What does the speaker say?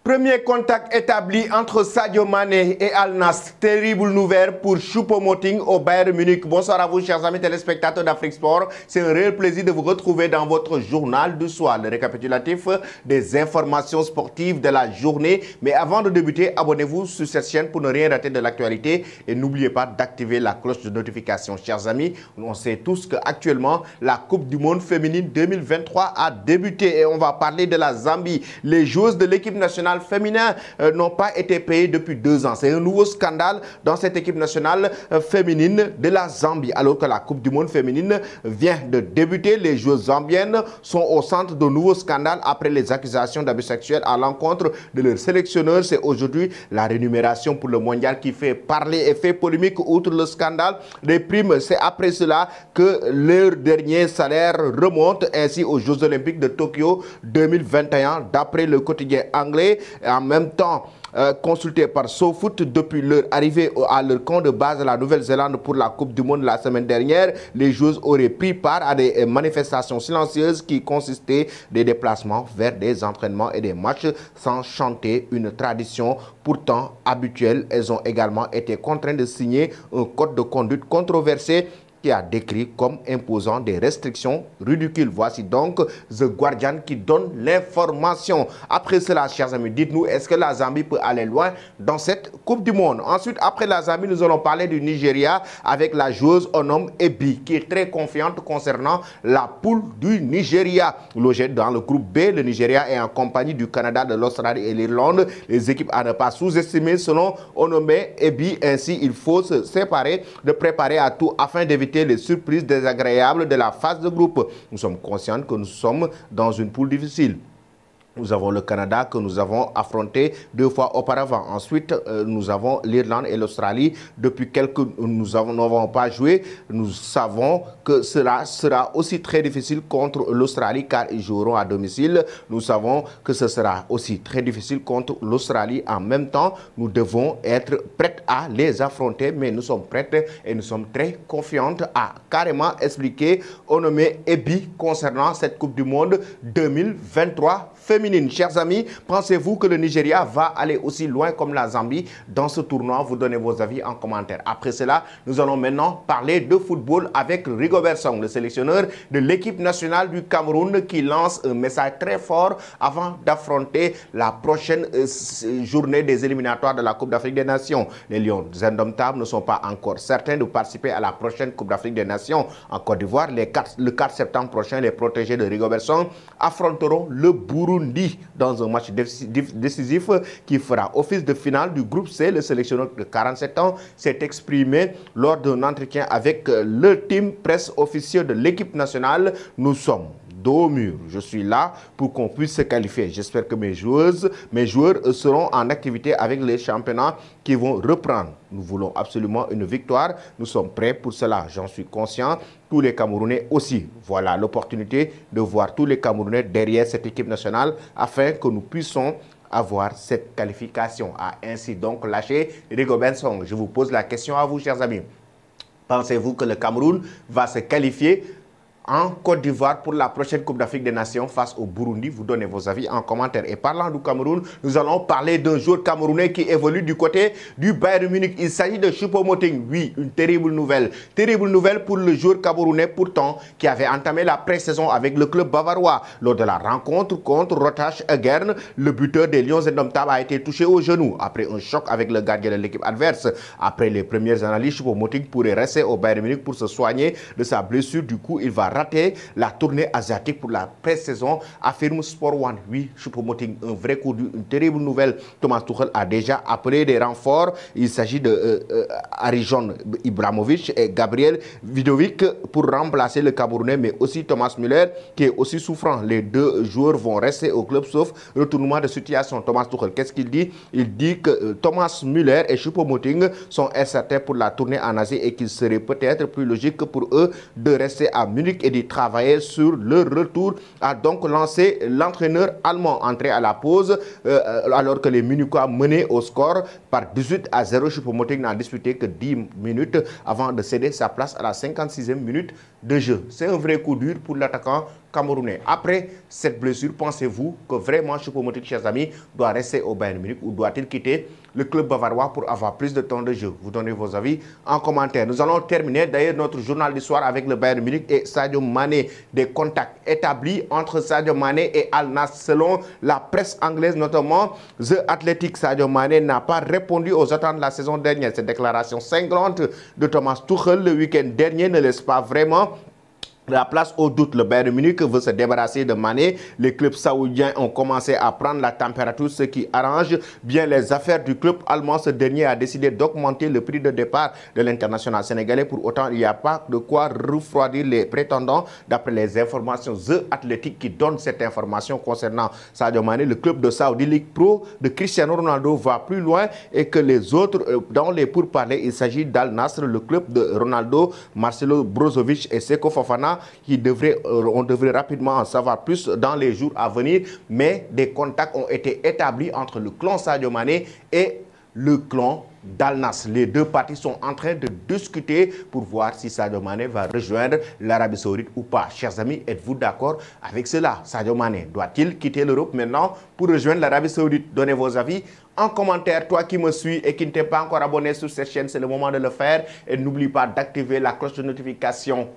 Premier contact établi entre Sadio Mané et Al Nassr. Terrible nouvelle pour Choupo-Moting au Bayern Munich. Bonsoir à vous, chers amis téléspectateurs d'Afrique Sport. C'est un réel plaisir de vous retrouver dans votre journal du soir. Le récapitulatif des informations sportives de la journée. Mais avant de débuter, abonnez-vous sur cette chaîne pour ne rien rater de l'actualité. Et n'oubliez pas d'activer la cloche de notification. Chers amis, on sait tous qu'actuellement, la Coupe du Monde féminine 2023 a débuté. Et on va parler de la Zambie. Les joueuses de l'équipe nationale féminins n'ont pas été payés depuis 2 ans. C'est un nouveau scandale dans cette équipe nationale féminine de la Zambie. Alors que la Coupe du Monde féminine vient de débuter, les joueuses zambiennes sont au centre de nouveaux scandales après les accusations d'abus sexuels à l'encontre de leur sélectionneur. C'est aujourd'hui la rémunération pour le mondial qui fait parler et fait polémique. Outre le scandale des primes, c'est après cela que leur dernier salaire remonte ainsi aux Jeux Olympiques de Tokyo 2021 d'après le quotidien anglais. Et en même temps, consulté par SoFoot depuis leur arrivée à leur camp de base à la Nouvelle-Zélande pour la Coupe du Monde la semaine dernière, les joueuses auraient pris part à des manifestations silencieuses qui consistaient des déplacements vers des entraînements et des matchs sans chanter, une tradition pourtant habituelle. Elles ont également été contraintes de signer un code de conduite controversé qui a décrit comme imposant des restrictions ridicules. Voici donc The Guardian qui donne l'information. Après cela, chers amis, dites-nous, est-ce que la Zambie peut aller loin dans cette Coupe du Monde? Ensuite, après la Zambie, nous allons parler du Nigeria avec la joueuse Onom Ebi, qui est très confiante concernant la poule du Nigeria. Logé dans le groupe B, le Nigeria est en compagnie du Canada, de l'Australie et l'Irlande. Les équipes à ne pas sous-estimer selon Onom Ebi. Ainsi, il faut se séparer, de préparer à tout afin d'éviter les surprises désagréables de la phase de groupe. Nous sommes conscients que nous sommes dans une poule difficile. Nous avons le Canada que nous avons affronté 2 fois auparavant. Ensuite, nous avons l'Irlande et l'Australie. Depuis nous n'avons pas joué. Nous savons que cela sera aussi très difficile contre l'Australie car ils joueront à domicile. Nous savons que ce sera aussi très difficile contre l'Australie. En même temps, nous devons être prêts à les affronter. Mais nous sommes prêts et nous sommes très confiantes à carrément expliquer Onom Ebi concernant cette Coupe du Monde 2023 féminine. Chers amis, pensez-vous que le Nigeria va aller aussi loin comme la Zambie dans ce tournoi? Vous donnez vos avis en commentaire. Après cela, nous allons maintenant parler de football avec Rigobert Song, le sélectionneur de l'équipe nationale du Cameroun, qui lance un message très fort avant d'affronter la prochaine journée des éliminatoires de la Coupe d'Afrique des Nations. Les Lions indomptables ne sont pas encore certains de participer à la prochaine Coupe d'Afrique des Nations en Côte d'Ivoire. Le 4 septembre prochain, les protégés de Rigobert Song affronteront le Burundi dans un match décisif qui fera office de finale du groupe C. Le sélectionneur de 47 ans s'est exprimé lors d'un entretien avec le team presse officiel de l'équipe nationale. Nous sommes dos au mur. Je suis là pour qu'on puisse se qualifier. J'espère que mes joueurs seront en activité avec les championnats qui vont reprendre. Nous voulons absolument une victoire. Nous sommes prêts pour cela. J'en suis conscient. Tous les Camerounais aussi. Voilà l'opportunité de voir tous les Camerounais derrière cette équipe nationale afin que nous puissions avoir cette qualification. A ainsi donc lâché Rigobert Song. Je vous pose la question à vous, chers amis. Pensez-vous que le Cameroun va se qualifier en Côte d'Ivoire pour la prochaine Coupe d'Afrique des Nations face au Burundi? Vous donnez vos avis en commentaire. Et parlant du Cameroun, nous allons parler d'un joueur camerounais qui évolue du côté du Bayern Munich. Il s'agit de Choupo-Moting. Oui, une terrible nouvelle. Terrible nouvelle pour le joueur camerounais pourtant qui avait entamé la pré-saison avec le club bavarois. Lors de la rencontre contre Rotterdam Egern, le buteur des Lions indomptables a été touché au genou après un choc avec le gardien de l'équipe adverse. Après les premières analyses, Choupo-Moting pourrait rester au Bayern Munich pour se soigner de sa blessure. Du coup, il va rater la tournée asiatique pour la pré-saison, affirme Sport One. Oui, Choupo-Moting, un vrai coup dur, une terrible nouvelle. Thomas Tuchel a déjà appelé des renforts. Il s'agit de Arijon Ibrahimovic et Gabriel Vidovic pour remplacer le Camerounais, mais aussi Thomas Müller qui est aussi souffrant. Les 2 joueurs vont rester au club sauf retournement de situation. Thomas Tuchel, qu'est-ce qu'il dit? Il dit que Thomas Müller et Choupo-Moting sont incertains pour la tournée en Asie et qu'il serait peut-être plus logique pour eux de rester à Munich et de travailler sur leur retour, a donc lancé l'entraîneur allemand. Entré à la pause alors que les Munichois menaient au score par 18-0. Choupo-Moting n'a disputé que 10 minutes avant de céder sa place à la 56e minute de jeu. C'est un vrai coup dur pour l'attaquant camerounais. Après cette blessure, pensez-vous que vraiment Choupo-Moting, chers amis, doit rester au Bayern Munich ou doit-il quitter le club bavarois pour avoir plus de temps de jeu? Vous donnez vos avis en commentaire. Nous allons terminer d'ailleurs notre journal du soir avec le Bayern Munich et Sadio Mané. Des contacts établis entre Sadio Mané et Al Nassr. Selon la presse anglaise, notamment The Athletic, Sadio Mané n'a pas répondu aux attentes de la saison dernière. Cette déclaration cinglante de Thomas Tuchel le week-end dernier ne laisse pas vraiment la place au doute. Le Bayern Munich veut se débarrasser de Mané. Les clubs saoudiens ont commencé à prendre la température, ce qui arrange bien les affaires du club allemand. Ce dernier a décidé d'augmenter le prix de départ de l'international sénégalais. Pour autant, il n'y a pas de quoi refroidir les prétendants. D'après les informations The Athletic qui donne cette information concernant Sadio Mané, le club de Saudi League Pro de Cristiano Ronaldo va plus loin et que les autres dans les pourparlers. Il s'agit d'Al Nassr, le club de Ronaldo, Marcelo Brozovic et Seko Fofana. On devrait rapidement en savoir plus dans les jours à venir, mais des contacts ont été établis entre le clan Sadio Mané et le clan d'Al Nassr. Les deux parties sont en train de discuter pour voir si Sadio Mané va rejoindre l'Arabie Saoudite ou pas. Chers amis, êtes-vous d'accord avec cela? Sadio Mané doit-il quitter l'Europe maintenant pour rejoindre l'Arabie Saoudite? Donnez vos avis en commentaire. Toi qui me suis et qui ne t'es pas encore abonné sur cette chaîne, c'est le moment de le faire. Et n'oublie pas d'activer la cloche de notification